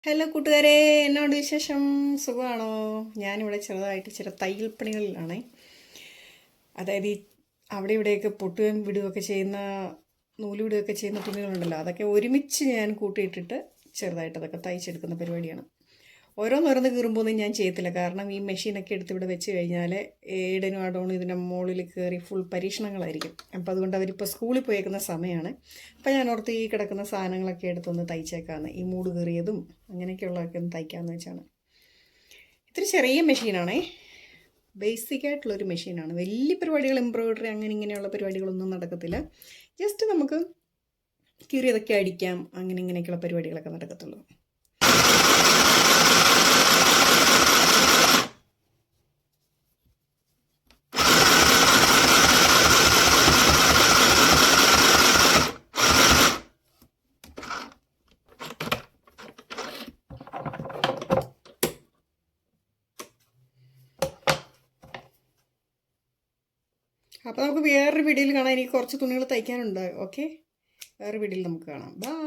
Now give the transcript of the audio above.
Hello കൂട്ടുകാരെ, എന്നോട് വിശേഷം? സുഖമാണോ? ഞാനിവിടെ ചെറുതായിട്ട് ചില തയ്യൽ പണികളിലാണേ. അതായത് ഈ അവിടെ ഇവിടെയൊക്കെ പൊട്ടുകയും വിടുകയൊക്കെ ചെയ്യുന്ന നൂലുവിടുകയൊക്കെ ചെയ്യുന്ന തുണികളുണ്ടല്ലോ, അതൊക്കെ ഒരുമിച്ച് ഞാൻ കൂട്ടിയിട്ടിട്ട് ചെറുതായിട്ട് അതൊക്കെ തയ്ച്ചെടുക്കുന്ന പരിപാടിയാണ്. ഓരോന്നോരോന്ന് കീറുമ്പോഴൊന്നും ഞാൻ ചെയ്യത്തില്ല. കാരണം ഈ മെഷീനൊക്കെ എടുത്ത് ഇവിടെ വെച്ച് കഴിഞ്ഞാൽ ഏടനും അടോണും ഇതിൻ്റെ മുകളിൽ കയറി ഫുൾ പരീക്ഷണങ്ങളായിരിക്കും. അപ്പോൾ അതുകൊണ്ട് അവരിപ്പോൾ സ്കൂളിൽ പോയേക്കുന്ന സമയമാണ്. അപ്പോൾ ഞാൻ ഓർത്ത് ഈ കിടക്കുന്ന സാധനങ്ങളൊക്കെ എടുത്തൊന്ന് തയ്ച്ചേക്കാമെന്ന്, ഈ മൂട് കയറിയതും അങ്ങനെയൊക്കെയുള്ളതൊക്കെ ഒന്ന് തയ്ക്കാമെന്ന് വെച്ചാണ്. ഇത്തിരി ചെറിയ മെഷീനാണേ, ബേസിക്കായിട്ടുള്ളൊരു മെഷീനാണ്. വലിയ പരിപാടികൾ, എംബ്രോയ്ഡറി അങ്ങനെ ഇങ്ങനെയുള്ള പരിപാടികളൊന്നും നടക്കത്തില്ല. ജസ്റ്റ് നമുക്ക് കീറിയതൊക്കെ അടിക്കാം, അങ്ങനെ ഇങ്ങനെയൊക്കെയുള്ള പരിപാടികളൊക്കെ നടക്കത്തുള്ളൂ. അപ്പോൾ നമുക്ക് വേറൊരു വീഡിയോയിൽ കാണാം. എനിക്ക് കുറച്ച് തുണികൾ തയ്ക്കാനുണ്ട്. ഓക്കെ, വേറെ വീഡിയോയിൽ നമുക്ക് കാണാം. ബൈ.